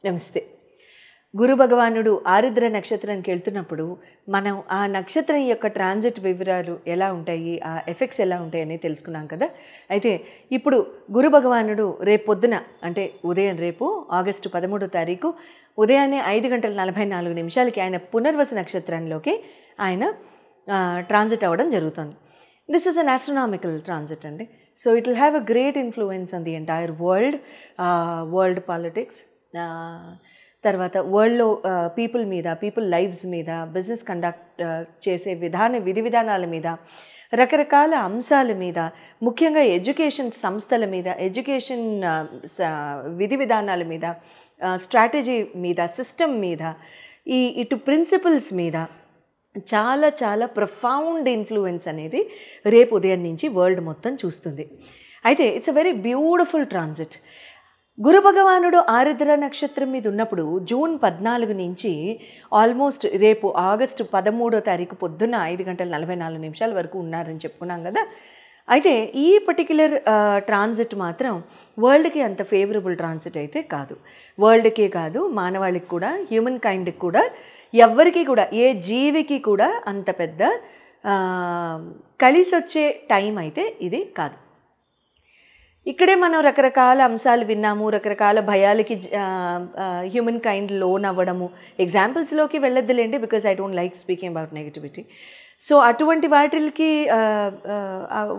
నమస్తే. గురు భగవానుడు ఆరుద్ర నక్షత్రానికి వెళ్తున్నప్పుడు మనం ఆ నక్షత్రం యొక్క ట్రాన్సిట్ వివరాలు ఎలా ఉంటాయి, ఆ ఎఫెక్ట్స్ ఎలా ఉంటాయి అని తెలుసుకున్నాం కదా. అయితే ఇప్పుడు గురు భగవానుడు రేపు పొద్దున అంటే ఉదయం రేపు ఆగస్టు 13వ తారీఖు ఉదయాన్నే 5:44 ఆయన పునర్వసు నక్షత్రంలోకి ఆయన ట్రాన్సిట్ అవ్వడం జరుగుతుంది. This is an astronomical transit అండి. So it will have a great influence on the entire world politics, తర్వాత వరల్డ్లో పీపుల్ లైఫ్స్ మీద, బిజినెస్ కండక్ట్ చేసే విధి విధానాల మీద, రకరకాల అంశాల మీద, ముఖ్యంగా ఎడ్యుకేషన్ సంస్థల మీద, ఎడ్యుకేషన్ విధి విధానాల మీద, స్ట్రాటజీ మీద, సిస్టమ్ మీద, ఇటు ప్రిన్సిపల్స్ మీద చాలా చాలా ప్రొఫౌండ్ ఇన్ఫ్లుయెన్స్ అనేది రేపు ఉదయం నుంచి వరల్డ్ మొత్తం చూస్తుంది. అయితే it's a very beautiful transit. Guru భగవానుడు ఆరుద్ర నక్షత్రం మీద ఉన్నప్పుడు జూన్ 14 నుంచి ఆల్మోస్ట్ రేపు ఆగస్టు 13వ తారీఖు పొద్దున్న 5:44 వరకు ఉన్నారని చెప్పుకున్నాం కదా. అయితే ఈ పర్టిక్యులర్ ట్రాన్సిట్ మాత్రం వరల్డ్కి అంత ఫేవరబుల్ ట్రాన్సిట్ అయితే కాదు. వరల్డ్కే కాదు, మానవాళికి కూడా, హ్యూమన్ కైండ్కి కూడా, ఎవ్వరికి కూడా, ఏ జీవికి కూడా అంత పెద్ద కలిసి వచ్చే టైం అయితే ఇది కాదు. ఇక్కడే మనం రకరకాల అంశాలు విన్నాము, రకరకాల భయాలకి హ్యూమన్ కైండ్ లోన్ అవ్వడము. ఎగ్జాంపుల్స్లోకి వెళ్ళొద్దులేండి, because I don't like speaking about negativity. So అటువంటి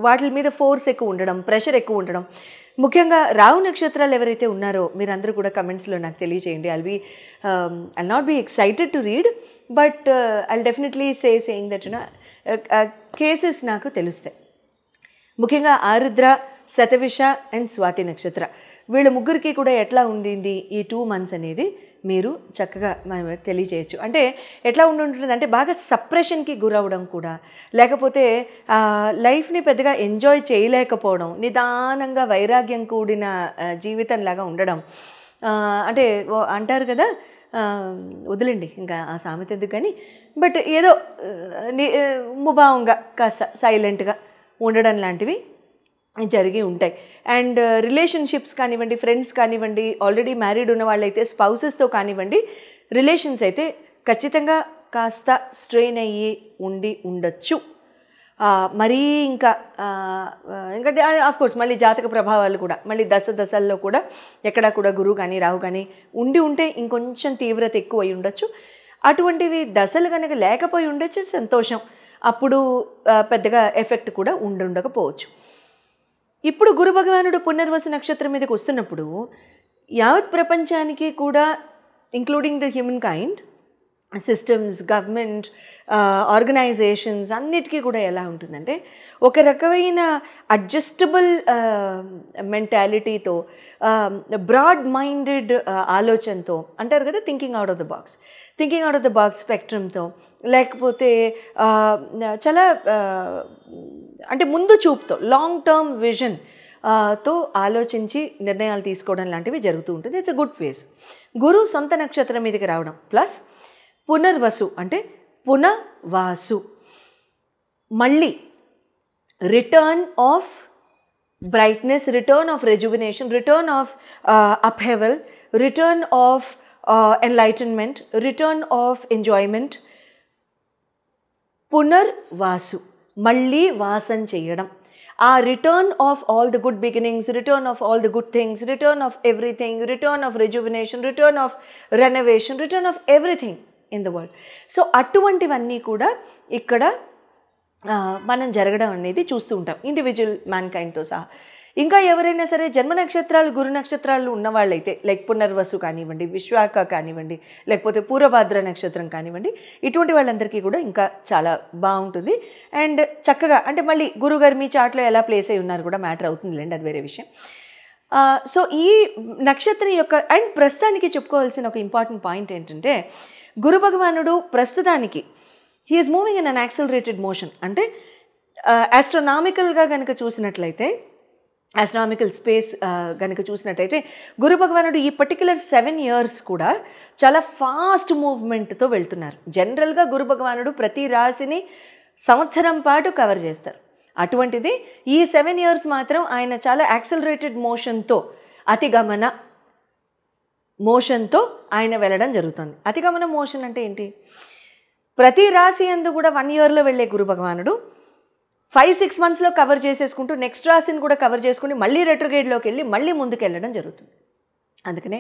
వాటి మీద ఫోర్స్ ఎక్కువ ఉండడం, ప్రెషర్ ఎక్కువ ఉండడం. ముఖ్యంగా రాహు నక్షత్రాలు ఎవరైతే ఉన్నారో మీరందరూ కూడా కమెంట్స్లో నాకు తెలియజేయండి. I'll not be excited to read, but I'll definitely saying that cases నాకు తెలుస్తాయి. ముఖ్యంగా ఆరుద్ర, శతవిష అండ్ స్వాతి నక్షత్ర వీళ్ళ ముగ్గురికి కూడా ఎట్లా ఉండింది ఈ 2 months అనేది మీరు చక్కగా తెలియజేయచ్చు. అంటే ఎట్లా ఉంటుంటుంది అంటే బాగా సప్రెషన్కి గురవడం కూడా, లేకపోతే లైఫ్ని పెద్దగా ఎంజాయ్ చేయలేకపోవడం, నిదానంగా వైరాగ్యం కూడిన జీవితంలాగా ఉండడం. అంటే అంటారు కదా, వదిలేండి ఇంకా ఆ సామెత ఎందుకు కానీ, బట్ ఏదో ముభావంగా కాస్త సైలెంట్గా ఉండడం లాంటివి జరిగి ఉంటాయి. అండ్ రిలేషన్షిప్స్ కానివ్వండి, ఫ్రెండ్స్ కానివ్వండి, ఆల్రెడీ మ్యారీడ్ ఉన్న వాళ్ళైతే స్పౌసెస్తో కానివ్వండి, రిలేషన్స్ అయితే ఖచ్చితంగా కాస్త స్ట్రెయిన్ అయ్యి ఉండొచ్చు. మరీ ఇంకంటే ఆఫ్కోర్స్ మళ్ళీ జాతక ప్రభావాలు కూడా, మళ్ళీ దశల్లో కూడా ఎక్కడా కూడా గురువు కానీ రాహు కానీ ఉంటే ఇంకొంచెం తీవ్రత ఎక్కువ అయి ఉండొచ్చు. అటువంటివి దశలు కనుక లేకపోయి ఉండొచ్చు, సంతోషం. అప్పుడు పెద్దగా ఎఫెక్ట్ కూడా ఉండకపోవచ్చు. ఇప్పుడు గురు భగవానుడు పునర్వసు నక్షత్రం మీదకి వస్తున్నప్పుడు యావత్ ప్రపంచానికి కూడా, including the humankind, systems, government, organisations అన్నిటికీ కూడా ఎలా ఉంటుందంటే ఒక రకమైన అడ్జస్టబుల్ మెంటాలిటీతో, బ్రాడ్ మైండెడ్ ఆలోచనతో, అంటారు కదా thinking out of the box స్పెక్ట్రమ్తో, లేకపోతే చాలా అంటే ముందు చూపుతో, లాంగ్ టర్మ్ విజన్ తో ఆలోచించి నిర్ణయాలు తీసుకోవడం లాంటివి జరుగుతూ ఉంటుంది. It's a good phase. Guru సొంత నక్షత్రం మీదకి రావడం ప్లస్ పునర్వసు అంటే పునవాసు, మళ్ళీ return of brightness, return of rejuvenation, return of upheaval, return of enlightenment, return of enjoyment. Punarvasu మళ్ళీ వాసం చేయడం, ఆ return of all the good beginnings, return of all the good things, return of everything, return of rejuvenation, return of renovation, return of everything in the world. So అటువంటివన్నీ కూడా ఇక్కడ మనం జరగడం అనేది చూస్తూ ఉంటాం, ఇండివిజువల్ మ్యాన్ కైండ్తో సహా. ఇంకా ఎవరైనా సరే జన్మ నక్షత్రాలు, గురు నక్షత్రాలు ఉన్నవాళ్ళైతే, లైక్ పునర్వసు కానివ్వండి, విశ్వాక కానివ్వండి, లేకపోతే పూర్వభాద్ర నక్షత్రం కానివ్వండి, ఇటువంటి వాళ్ళందరికీ కూడా ఇంకా చాలా బాగుంటుంది. అండ్ చక్కగా అంటే మళ్ళీ గురుగారు మీ చాట్లో ఎలా ప్లేస్ అయి ఉన్నారు కూడా మ్యాటర్ అవుతుందిలేండి, అది వేరే విషయం. సో ఈ నక్షత్రం యొక్క అండ్ ప్రస్తుతానికి చెప్పుకోవాల్సిన ఒక ఇంపార్టెంట్ పాయింట్ ఏంటంటే, గురు భగవానుడు ప్రస్తుతానికి he is moving in an accelerated motion. అంటే ఆస్ట్రోనామికల్గా కనుక చూసినట్లయితే, ఆస్ట్రానామికల్ స్పేస్ కనుక చూసినట్టయితే గురు భగవానుడు ఈ పర్టిక్యులర్ 7 years కూడా చాలా ఫాస్ట్ మూవ్మెంట్తో వెళ్తున్నారు. జనరల్గా గురు భగవానుడు ప్రతి రాశిని సంవత్సరం పాటు కవర్ చేస్తారు. అటువంటిది ఈ 7 years మాత్రం ఆయన చాలా యాక్సలరేటెడ్ మోషన్తో అతిగమన మోషన్తో ఆయన వెళ్ళడం జరుగుతుంది. అతిగమన మోషన్ అంటే ఏంటి? ప్రతి రాశి యందు కూడా 1 ఇయర్లో వెళ్ళే గురు భగవానుడు 5-6 మంత్స్లో కవర్ చేసేసుకుంటూ నెక్స్ట్ రాశిని కూడా కవర్ చేసుకుని మళ్ళీ రెట్రోగ్రేడ్లోకి వెళ్ళి మళ్ళీ ముందుకు వెళ్ళడం జరుగుతుంది. అందుకనే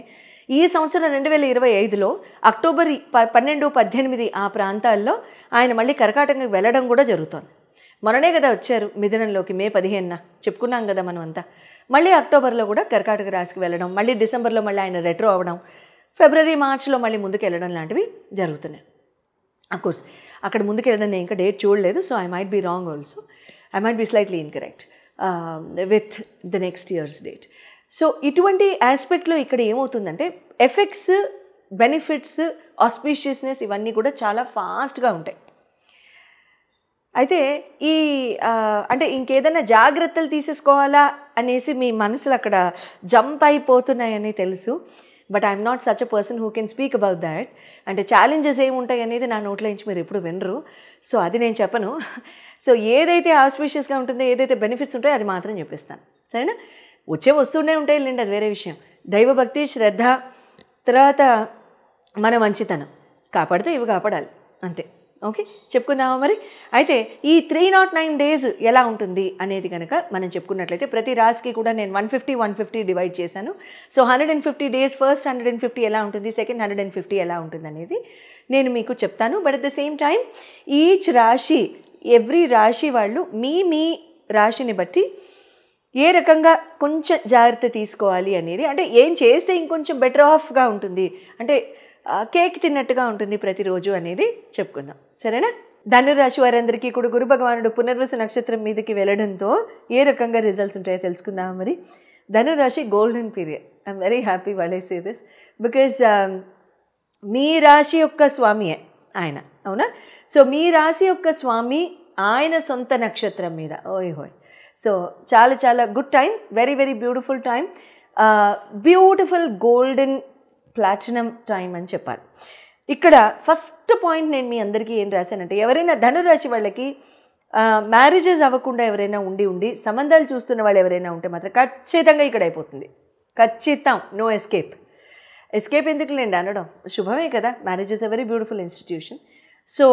ఈ సంవత్సరం 2025లో అక్టోబర్ 12-18 ఆ ప్రాంతాల్లో ఆయన మళ్ళీ కర్కాటకంకి వెళ్ళడం కూడా జరుగుతుంది. మొన్ననే కదా వచ్చారు మిథునంలోకి, మే 15న చెప్పుకున్నాం కదా మనం అంతా. మళ్ళీ అక్టోబర్లో కూడా కర్కాటక రాశికి వెళ్ళడం, మళ్ళీ డిసెంబర్లో మళ్ళీ ఆయన రెట్రో అవ్వడం, ఫిబ్రవరి మార్చ్లో మళ్ళీ ముందుకు వెళ్ళడం లాంటివి జరుగుతున్నాయి. అఫ్కోర్స్ అక్కడ ముందుకు వెళ్ళడం నేను ఇంకా డేట్ చూడలేదు, so I might be wrong also, I might be slightly incorrect with the next year's date. So ఇటువంటి ఆస్పెక్ట్లో ఇక్కడ ఏమవుతుందంటే ఎఫెక్ట్స్, బెనిఫిట్స్, ఆస్పీషియస్నెస్ ఇవన్నీ కూడా చాలా ఫాస్ట్గా ఉంటాయి. అయితే ఈ అంటే ఇంకేదైనా జాగ్రత్తలు తీసేసుకోవాలా అనేసి మీ మనసులు అక్కడ జంప్ అయిపోతున్నాయని తెలుసు. But I'm not such a person who can speak about that. అంటే ఛాలెంజెస్ ఏముంటాయి అనేది నా నోట్లో నుంచి మీరు ఎప్పుడు వినరు, సో అది నేను చెప్పను. సో ఏదైతే ఆస్పీషియస్గా ఉంటుందో, ఏదైతే బెనిఫిట్స్ ఉంటాయో అది మాత్రం చెప్పిస్తాను, సరేనా? వస్తూనే ఉంటాయి లేండి, అది వేరే విషయం. దైవభక్తి, శ్రద్ధ, తర్వాత మన మంచితనం కాపాడితే ఇవి కాపాడాలి, అంతే. ఓకే, చెప్పుకుందామా మరి? అయితే ఈ 309 days ఎలా ఉంటుంది అనేది కనుక మనం చెప్పుకున్నట్లయితే ప్రతి రాశికి కూడా నేను 150 డివైడ్ చేశాను. సో 150 days, ఫస్ట్ 150 ఎలా ఉంటుంది, సెకండ్ 150 ఎలా ఉంటుంది అనేది నేను మీకు చెప్తాను. But at the same time each రాశి, ఎవ్రీ రాశి వాళ్ళు మీ రాశిని బట్టి ఏ రకంగా కొంచెం జాగ్రత్త తీసుకోవాలి అనేది, అంటే ఏం చేస్తే ఇంకొంచెం బెటర్ ఆఫ్గా ఉంటుంది, అంటే కేక్ తిన్నట్టుగా ఉంటుంది ప్రతిరోజు అనేది చెప్పుకుందాం, సరేనా? ధనురాశి వారందరికీ కూడా గురు భగవానుడు పునర్వసు నక్షత్రం మీదకి వెళ్ళడంతో ఏ రకంగా రిజల్ట్స్ ఉంటాయో తెలుసుకుందాం మరి. ధనురాశి golden period. I'm very happy while I say this, because మీ రాశి యొక్క స్వామియే ఆయన, అవునా? సో మీ రాశి యొక్క స్వామి ఆయన సొంత నక్షత్రం మీద, ఓయ్ హోయ్. సో చాలా చాలా good time, very very beautiful time, beautiful golden platinum time అని చెప్పాలి. ఇక్కడ ఫస్ట్ పాయింట్ నేను మీ అందరికీ ఏం రాశానంటే, ఎవరైనా ధనురాశి వాళ్ళకి మ్యారేజెస్ అవ్వకుండా ఎవరైనా ఉండి సంబంధాలు చూస్తున్న వాళ్ళు ఎవరైనా ఉంటే మాత్రం ఖచ్చితంగా ఇక్కడ అయిపోతుంది, ఖచ్చితం. నో ఎస్కేప్ ఎందుకులేండి అనడం, శుభమే కదా. Marriage is a very beautiful institution. So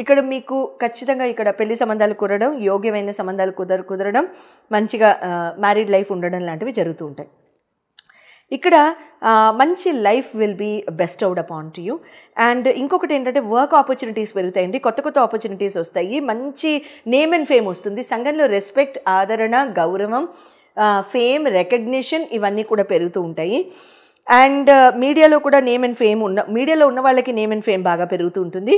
ఇక్కడ మీకు ఖచ్చితంగా ఇక్కడ పెళ్లి సంబంధాలు కుదరడం, యోగ్యమైన సంబంధాలు కుదరడం, మంచిగా మ్యారీడ్ లైఫ్ ఉండడం లాంటివి జరుగుతూ ఉంటాయి. ఇక్కడ మంచి life will be bestowed upon to you. And ఇంకొకటి ఏంటంటే వర్క్ ఆపర్చునిటీస్ పెరుగుతాయండి, కొత్త ఆపర్చునిటీస్ వస్తాయి, మంచి నేమ్ అండ్ ఫేమ్ వస్తుంది, సంఘంలో రెస్పెక్ట్, ఆదరణ, గౌరవం, ఫేమ్, రికగ్నిషన్ ఇవన్నీ కూడా పెరుగుతూ ఉంటాయి. అండ్ మీడియాలో కూడా నేమ్ అండ్ ఫేమ్ మీడియాలో ఉన్న వాళ్ళకి నేమ్ అండ్ ఫేమ్ బాగా పెరుగుతూ ఉంటుంది.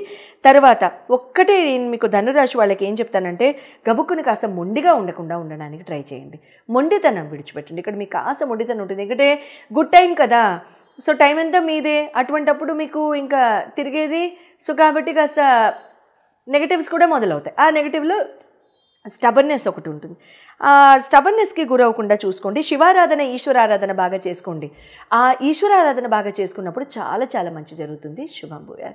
తర్వాత ఒక్కటే నేను మీకు ధనురాశి వాళ్ళకి ఏం చెప్తానంటే, గబుక్కుని కాస్త మొండిగా ఉండకుండా ఉండడానికి ట్రై చేయండి, మొండితనం విడిచిపెట్టండి. ఇక్కడ మీకు కాస్త మొండితనం ఉంటుంది, ఎందుకంటే గుడ్ టైం కదా, సో టైం అంతా మీదే, అటువంటప్పుడు మీకు ఇంకా తిరిగేది. సో కాబట్టి కాస్త నెగటివ్స్ కూడా మొదలవుతాయి. ఆ నెగటివ్లో స్టబర్నెస్ ఒకటి ఉంటుంది, ఆ స్టబర్నెస్కి గురవకుండా చూసుకోండి. శివారాధన, ఈశ్వరారాధన బాగా చేసుకోండి. ఆ ఈశ్వరారాధన బాగా చేసుకున్నప్పుడు చాలా చాలా మంచి జరుగుతుంది. శుభం భూయాత్.